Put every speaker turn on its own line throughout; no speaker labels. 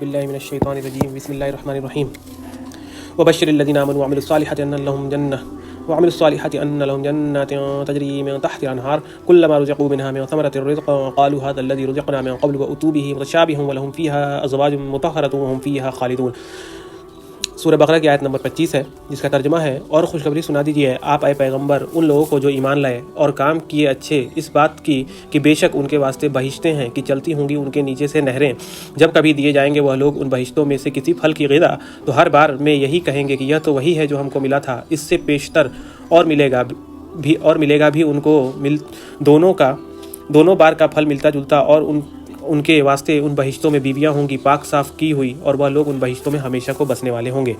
بالله من الشيطان الرجيم بسم الله الرحمن الرحيم وبشر الذين آمنوا وعملوا الصالحات أن لهم جنات تجري من تحت الأنهار كلما رزقوا منها من ثمرة الرزق قالوا هذا الذي رزقنا من قبل وأتوا به متشابها ولهم فيها أزواج مطهرة وهم فيها خالدون۔ سورہ بقرہ کی آیت نمبر 25 ہے، جس کا ترجمہ ہے اور خوشخبری سنا دیجیے آپ اے پیغمبر ان لوگوں کو جو ایمان لائے اور کام کیے اچھے اس بات کی کہ بے شک ان کے واسطے بہشتیں ہیں کہ چلتی ہوں گی ان کے نیچے سے نہریں، جب کبھی دیے جائیں گے وہ لوگ ان بہشتوں میں سے کسی پھل کی غذا تو ہر بار میں یہی کہیں گے کہ یہ تو وہی ہے جو ہم کو ملا تھا، اس سے پیشتر اور ملے گا بھی ان کو دونوں بار کا پھل ملتا جلتا، اور ان کے واسطے ان بہشتوں میں بیویاں ہوں گی پاک صاف کی ہوئی، اور وہ لوگ ان بہشتوں میں ہمیشہ کو بسنے والے ہوں گے۔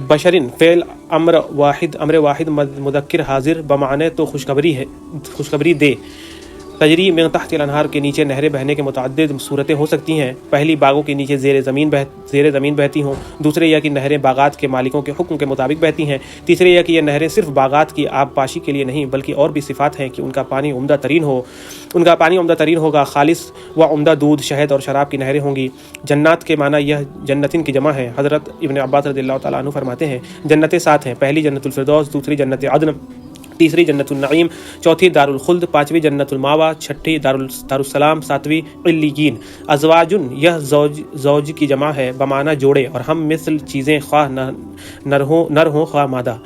بشرن فعل امر واحد مذکر حاضر بمعنی تو خوشخبری دے۔ تجری من تحت الانہار کے نیچے نہریں بہنے کے متعدد صورتیں ہو سکتی ہیں، پہلی باغوں کے نیچے زیر زمین بہتی ہوں، دوسرے یہ کہ نہریں باغات کے مالکوں کے حکم کے مطابق بہتی ہیں، تیسرے یہ کہ یہ نہریں صرف باغات کی آب پاشی کے لیے نہیں بلکہ اور بھی صفات ہیں کہ ان کا پانی عمدہ ترین ہوگا، خالص و عمدہ دودھ شہد اور شراب کی نہریں ہوں گی۔ جنات کے معنی یہ جنتن کی جمع ہے۔ حضرت ابن عباس رضی اللہ تعالیٰ عنہ فرماتے ہیں جنتیں 7 ہیں، پہلی جنت الفردوس، دوسری جنت عدن، تیسری جنت النعیم، چوتھی دار الخلد، پانچویں جنت الماوا، چھٹی دار السلام، ساتویں علیین۔ ازواجن یہ زوج کی جمع ہے بمعنی جوڑے، اور ہم مثل چیزیں خواہ نر ہوں خواہ مادہ۔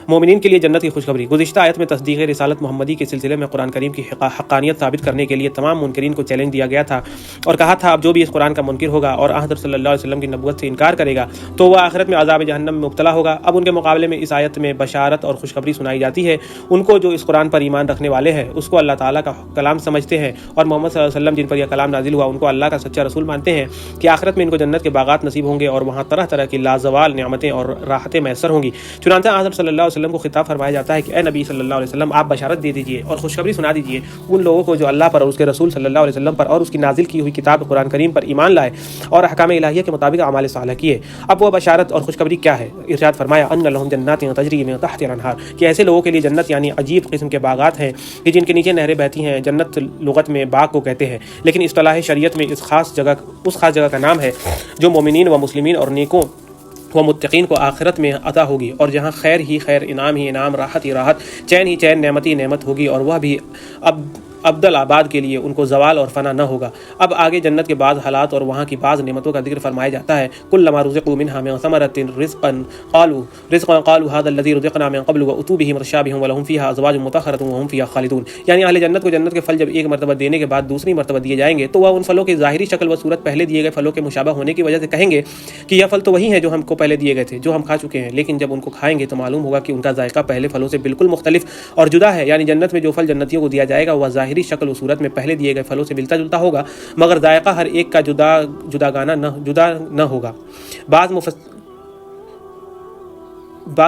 مومنین کے لیے جنت کی خوشخبری۔ گزشتہ آیت میں تصدیق رسالت محمدی کے سلسلے میں قرآن کریم کی حقانیت ثابت کرنے کے لیے تمام منکرین کو چیلنج دیا گیا تھا اور کہا تھا اب جو بھی اس قرآن کا منکر ہوگا اور حضرت صلی اللہ علیہ وسلم کی نبوت سے انکار کرے گا تو وہ آخرت میں عذاب جہنم میں مبتلا ہوگا۔ اب ان کے مقابلے میں اس آیت میں بشارت اور خوشخبری سنائی جاتی ہے ان کو جو اس قرآن پر ایمان رکھنے والے ہیں، اس کو اللہ تعالیٰ کا کلام سمجھتے ہیں، اور محمد صلی اللہ علیہ وسلم جن پر یہ کلام نازل ہوا ان کو اللہ کا سچا رسول مانتے ہیں کہ آخرت میں ان کو جنت کے باغات نصیب ہوں گے اور وہاں طرح طرح کی لازوال نعمتیں اور راحتیں میسر ہوں گی۔ چنانچہ حضرت صلی اللہ علیہ وسلم کو خطاب فرمایا جاتا ہے کہ اے نبی صلی اللہ علیہ وسلم آپ بشارت دے دیجئے اور خوشخبری سنا دیجئے ان لوگوں کو جو اللہ پر اور اس کے رسول صلی اللہ علیہ وسلم پر اور اس کی نازل کی ہوئی کتاب قرآن کریم پر ایمان لائے اور احکام الہیہ کے مطابق اعمال صالحہ کیے۔ اب وہ بشارت اور خوشخبری کیا ہے؟ ارشاد فرمایا ان لہم جنات تجری من تحت الانہار، کہ ایسے لوگوں کے لیے جنت یعنی عجیب قسم کے باغات ہیں کہ جن کے نیچے نہریں بہتی ہیں۔ جنت لغت میں باغ کو کہتے ہیں، لیکن اصطلاح شریعت میں اس خاص جگہ کا نام ہے جو مومنین و مسلمین اور نیکوں وہ متقین کو آخرت میں عطا ہوگی، اور جہاں خیر ہی خیر، انعام ہی انعام، راحت ہی راحت، چین ہی چین، نعمت ہی نعمت ہوگی، اور وہ بھی ابدل آباد کے لیے ان کو زوال اور فنا نہ ہوگا۔ اب آگے جنت کے بعض حالات اور وہاں کی بعض نعمتوں کا ذکر فرمایا جاتا ہے۔ کلما رزقوا منها من ثمرة رزقا قالوا هذا الذي رزقنا من قبل واتوا به متشابها ولهم فيها ازواج مطهرة وهم فيها خالدون، یعنی اہل جنت کو جنت کے پھل جب ایک مرتبہ دینے کے بعد دوسری مرتبہ دیے جائیں گے تو وہ ان پھلوں کی ظاہری شکل و صورت پہلے دیے گئے پھلوں کے مشابہ ہونے کی وجہ سے کہیں گے کہ یہ پھل تو وہی ہیں جو ہم کو پہلے دیے گئے تھے، جو ہم کھا چکے ہیں، لیکن جب ان کو کھائیں گے تو معلوم ہوگا کہ ان کا ذائقہ پہلے پھلوں سے بالکل مختلف اور جدا ہے۔ یعنی جنت میں جو پھل جنتیوں کو دیا جائے گا وہ ظاہری شکل و صورت میں پہلے دیے گئے پھلوں سے ملتا جلتا ہوگا، مگر ذائقہ ہر ایک کا جدا نہ ہوگا۔ بعض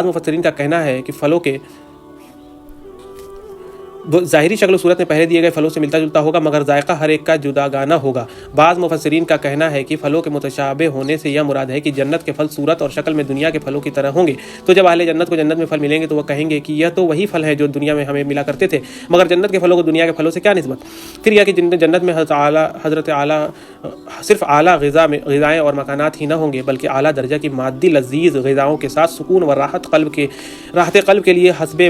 مفسرین کا کہنا ہے کہ پھلوں کے ظاہری شکل و صورت میں پہلے دیے گئے پھلوں سے ملتا جلتا ہوگا، مگر ذائقہ ہر ایک کا جداگانہ ہوگا۔ بعض مفسرین کا کہنا ہے کہ پھلوں کے متشابہ ہونے سے یہ مراد ہے کہ جنت کے پھل صورت اور شکل میں دنیا کے پھلوں کی طرح ہوں گے، تو جب اہل جنت کو جنت میں پھل ملیں گے تو وہ کہیں گے کہ یہ تو وہی پھل ہیں جو دنیا میں ہمیں ملا کرتے تھے، مگر جنت کے پھلوں کو دنیا کے پھلوں سے کیا نسبت؟ پھر یہ کہ جنت میں حضرت اعلیٰ صرف اعلیٰ غذائیں اور مکانات ہی نہ ہوں گے بلکہ اعلیٰ درجہ کی مادی لذیذ غذاؤں کے ساتھ سکون و راحت قلب کے لیے حسب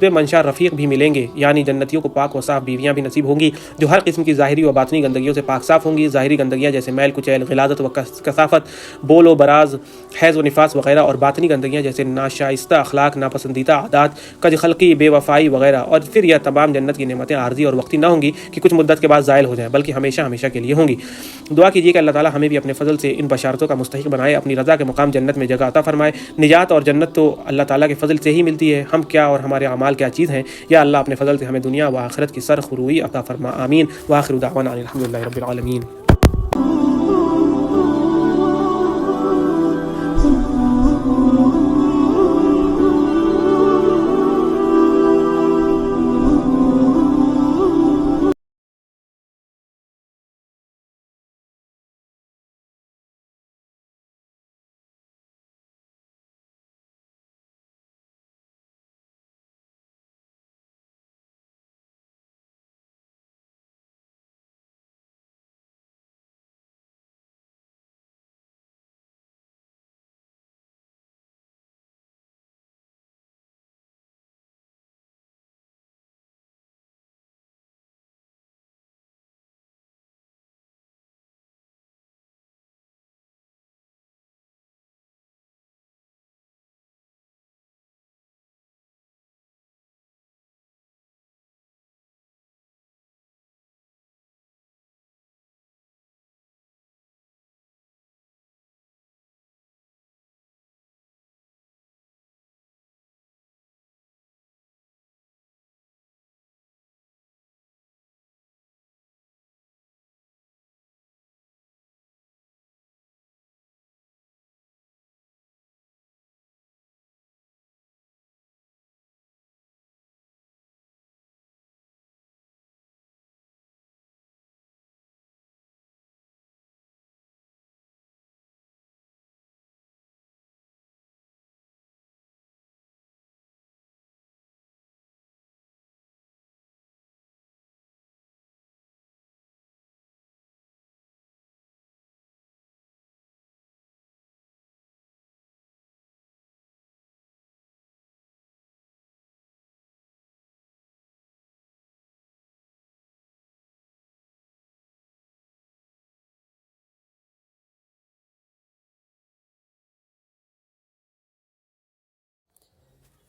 منشار رفیق بھی ملیں گے، یعنی جنتیوں کو پاک و صاف بیویاں بھی نصیب ہوں گی جو ہر قسم کی ظاہری و باطنی گندگیوں سے پاک صاف ہوں گی۔ ظاہری گندگیاں جیسے میل کچیل، غلاظت و کثافت، بول و براز، حیض و نفاس وغیرہ، اور باطنی گندگیاں جیسے ناشائستہ اخلاق، ناپسندیدہ عادات، کج خلقی، بے وفائی وغیرہ۔ اور پھر یہ تمام جنت کی نعمتیں عارضی اور وقتی نہ ہوں گی کہ کچھ مدت کے بعد زائل ہو جائیں، بلکہ ہمیشہ ہمیشہ کے لیے ہوں گی۔ دعا کیجیے کہ اللہ تعالیٰ ہمیں بھی اپنے فضل سے ان بشارتوں کا مستحق بنائے، اپنی رضا کے مقام جنت میں جگہ عطا فرمائے۔ نجات اور جنت تو اللہ تعالیٰ کے فضل سے ہی ملتی ہے، ہم کیا اور ہمارے اعمال کیا چیز ہیں۔ یا اللہ اپنے فضل سے ہمیں دنیا و آخرت کی سرخروئی عطا فرما، آمین۔ وآخر دعوانا ان الحمدللہ رب العالمین۔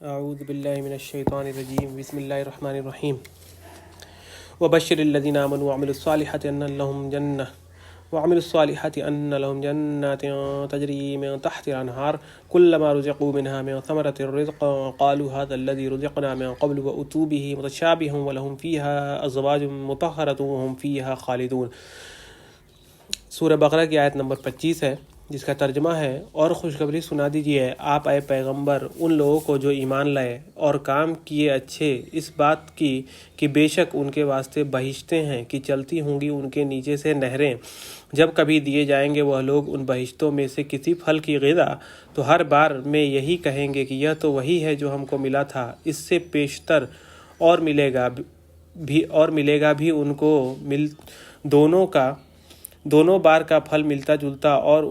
اعوذ باللہ من الشیطان الرجیم بسم اللہ الرحمن الرحیم وبشر الذین آمنوا وعملوا الصالحات ان لهم جنات تجری من تحت الانہار كلما رزقوا منها من ثمرة الرزق قالوا هذا الذي رزقنا من قبل وأتوا به متشابها ولهم فيها أزواج مطهرة وهم فيها خالدون۔ سورہ بقرہ کی آیت نمبر 25 ہے، جس کا ترجمہ ہے، اور خوشخبری سنا دیجیے آپ اے پیغمبر ان لوگوں کو جو ایمان لائے اور کام کیے اچھے اس بات کی کہ بے شک ان کے واسطے بہشتیں ہیں کہ چلتی ہوں گی ان کے نیچے سے نہریں، جب کبھی دیے جائیں گے وہ لوگ ان بہشتوں میں سے کسی پھل کی غذا تو ہر بار میں یہی کہیں گے کہ یہ تو وہی ہے جو ہم کو ملا تھا، اس سے پیشتر اور ملے گا بھی ان کو دونوں بار کا پھل ملتا جلتا، اور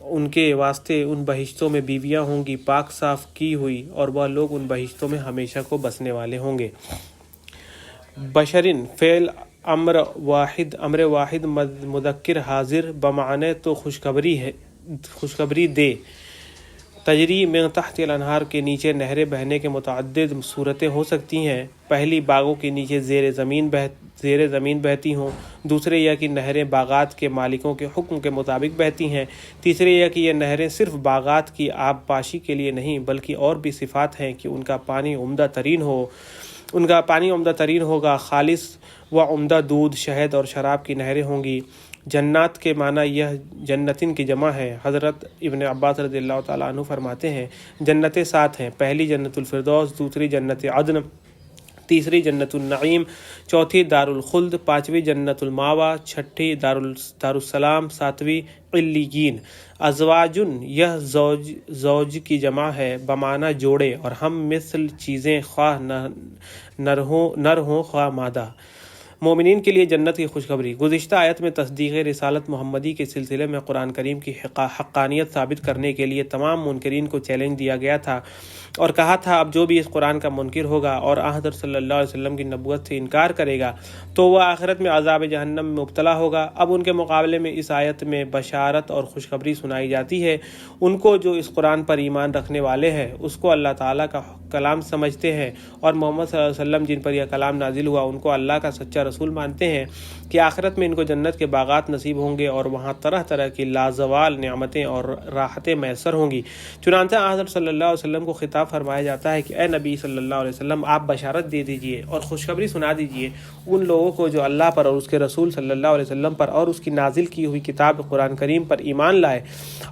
ان کے واسطے ان بہشتوں میں بیویاں ہوں گی پاک صاف کی ہوئی، اور وہ لوگ ان بہشتوں میں ہمیشہ کو بسنے والے ہوں گے۔ بشرن فعل امر واحد مذکر حاضر بمعنی تو خوشخبری دے، تجری من تحت الانہار کے نیچے نہریں بہنے کے متعدد صورتیں ہو سکتی ہیں۔ پہلی باغوں کے نیچے زیر زمین بہتی ہوں، دوسرے یہ کہ نہریں باغات کے مالکوں کے حکم کے مطابق بہتی ہیں، تیسرے یہ کہ یہ نہریں صرف باغات کی آب پاشی کے لیے نہیں بلکہ اور بھی صفات ہیں کہ ان کا پانی عمدہ ترین ہوگا، خالص و عمدہ دودھ، شہد اور شراب کی نہریں ہوں گی۔ جنات کے معنی یہ جنتن کی جمع ہے۔ حضرت ابن عباس رضی اللہ تعالیٰ عنہ فرماتے ہیں جنتیں 7 ہیں، پہلی جنت الفردوس، دوسری جنت عدن، تیسری جنت النعیم، چوتھی دار الخلد، پانچویں جنت الماوا، چھٹی دار السلام، ساتویں علیین۔ ازواجن یہ زوج کی جمع ہے بمعنی جوڑے، اور ہم مثل چیزیں خواہ نر ہوں خواہ مادہ۔ مومنین کے لیے جنت کی خوشخبری۔ گزشتہ آیت میں تصدیق رسالت محمدی کے سلسلے میں قرآن کریم کی حقانیت ثابت کرنے کے لیے تمام منکرین کو چیلنج دیا گیا تھا اور کہا تھا اب جو بھی اس قرآن کا منکر ہوگا اور حضرت صلی اللہ علیہ وسلم کی نبوت سے انکار کرے گا تو وہ آخرت میں عذاب جہنم میں مبتلا ہوگا۔ اب ان کے مقابلے میں اس آیت میں بشارت اور خوشخبری سنائی جاتی ہے۔ ان کو جو اس قرآن پر ایمان رکھنے والے ہیں، اس کو اللہ تعالیٰ کا کلام سمجھتے ہیں، اور محمد صلی اللہ علیہ وسلم جن پر یہ کلام نازل ہوا ان کو اللہ کا سچا رسول مانتے ہیں کہ آخرت میں ان کو جنت کے باغات نصیب ہوں گے اور وہاں طرح طرح کی لازوال نعمتیں اور راحتیں میسر ہوں گی۔ چنانچہ حضرت صلی اللہ علیہ وسلم کو خطاب فرمایا جاتا ہے کہ اے نبی صلی اللہ علیہ وسلم آپ بشارت دے دیجئے اور خوشخبری سنا دیجئے ان لوگوں کو جو اللہ پر اور اس کے رسول صلی اللہ علیہ وسلم پر اور اس کی نازل کی ہوئی کتاب قرآن کریم پر ایمان لائے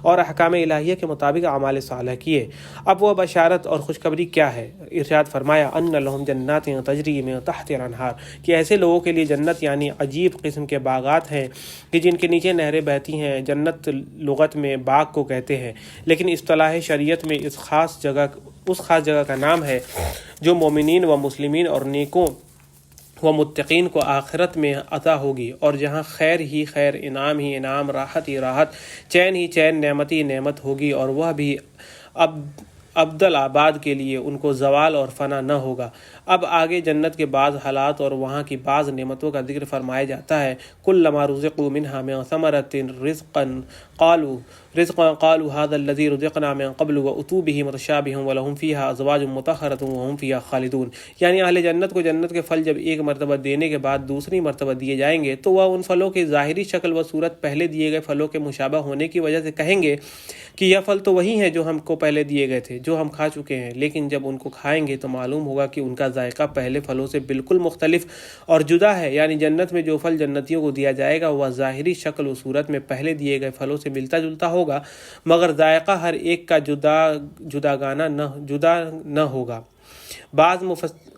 اور احکام الہیہ کے مطابق اعمال صالح کیے۔ اب وہ بشارت اور خوشخبری کیا ہے؟ ارشاد فرمایا ان لہم جنات تجری من تحت الانہار، کہ ایسے لوگوں کے لیے جنت یعنی عجیب قسم کے باغات ہیں کہ جن کے نیچے نہریں بہتی ہیں۔ جنت لغت میں باغ کو کہتے ہیں، لیکن اصطلاح شریعت میں اس خاص جگہ کا نام ہے جو مومنین و مسلمین اور نیکوں و متقین کو آخرت میں عطا ہوگی، اور جہاں خیر ہی خیر، انعام ہی انعام، راحت ہی راحت، چین ہی چین، نعمت ہی نعمت ہوگی، اور وہ بھی ابدل آباد کے لیے ان کو زوال اور فنا نہ ہوگا۔ اب آگے جنت کے بعض حالات اور وہاں کی بعض نعمتوں کا ذکر فرمایا جاتا ہے۔ کلما رزقوا منها من ثمرة رزقا قالوا هذا الذي رزقنا من قبل واتوا به متشابها ولهم فيها ازواج مطهرة وهم فيها خالدون، یعنی اہل جنت کو جنت کے پھل جب ایک مرتبہ دینے کے بعد دوسری مرتبہ دیے جائیں گے تو وہ ان پھلوں کی ظاہری شکل و صورت پہلے دیے گئے پھلوں کے مشابہ ہونے کی وجہ سے کہیں گے کہ یہ پھل تو وہی ہیں جو ہم کو پہلے دیے گئے تھے، جو ہم کھا چکے ہیں، لیکن جب ان کو کھائیں گے تو معلوم ہوگا کہ ان کا ذائقہ پہلے پھلوں سے بالکل مختلف اور جدا ہے۔ یعنی جنت میں جو پھل جنتیوں کو دیا جائے گا وہ ظاہری شکل و صورت میں پہلے دیے گئے پھلوں سے ملتا جلتا ہوگا، مگر ذائقہ ہر ایک کا جدا نہ ہوگا۔ بعض مفسرین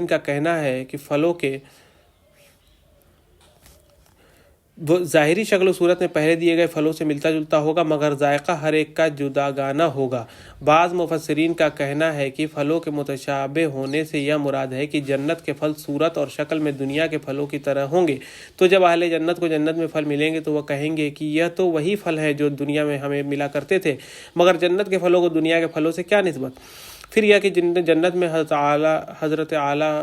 کا کہنا ہے کہ پھلوں کے وہ ظاہری شکل و صورت میں پہلے دیے گئے پھلوں سے ملتا جلتا ہوگا، مگر ذائقہ ہر ایک کا جداگانہ ہوگا۔ بعض مفسرین کا کہنا ہے کہ پھلوں کے متشابہ ہونے سے یہ مراد ہے کہ جنت کے پھل صورت اور شکل میں دنیا کے پھلوں کی طرح ہوں گے، تو جب اہل جنت کو جنت میں پھل ملیں گے تو وہ کہیں گے کہ یہ تو وہی پھل ہیں جو دنیا میں ہمیں ملا کرتے تھے، مگر جنت کے پھلوں کو دنیا کے پھلوں سے کیا نسبت؟ پھر یہ کہ جنت میں حضرت اعلیٰ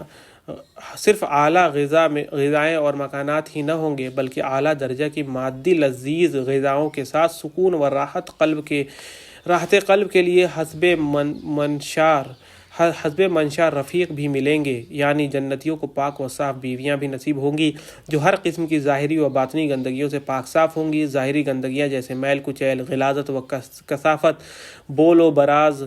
صرف اعلیٰ غذائیں اور مکانات ہی نہ ہوں گے بلکہ اعلیٰ درجہ کی مادی لذیذ غذاؤں کے ساتھ سکون و راحت راحت قلب کے لیے حسب منشار رفیق بھی ملیں گے، یعنی جنتیوں کو پاک و صاف بیویاں بھی نصیب ہوں گی جو ہر قسم کی ظاہری و باطنی گندگیوں سے پاک صاف ہوں گی۔ ظاہری گندگیاں جیسے میل کچیل، غلاظت و کثافت، بول و براز،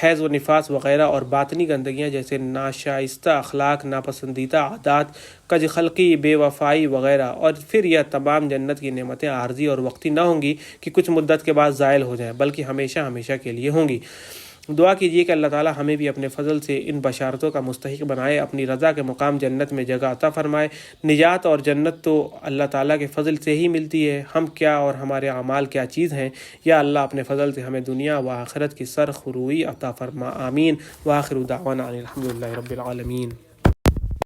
حیض و نفاس وغیرہ، اور باطنی گندگیاں جیسے ناشائستہ اخلاق، ناپسندیدہ عادات، کج خلقی، بے وفائی وغیرہ۔ اور پھر یہ تمام جنت کی نعمتیں عارضی اور وقتی نہ ہوں گی کہ کچھ مدت کے بعد زائل ہو جائیں، بلکہ ہمیشہ ہمیشہ کے لیے ہوں گی۔ دعا کیجیے کہ اللہ تعالی ہمیں بھی اپنے فضل سے ان بشارتوں کا مستحق بنائے، اپنی رضا کے مقام جنت میں جگہ عطا فرمائے۔ نجات اور جنت تو اللہ تعالیٰ کے فضل سے ہی ملتی ہے، ہم کیا اور ہمارے اعمال کیا چیز ہیں۔ یا اللہ اپنے فضل سے ہمیں دنیا و آخرت کی سرخروئی عطا فرما، آمین۔ وآخر دعوانا ان الحمد للہ رب العالمین۔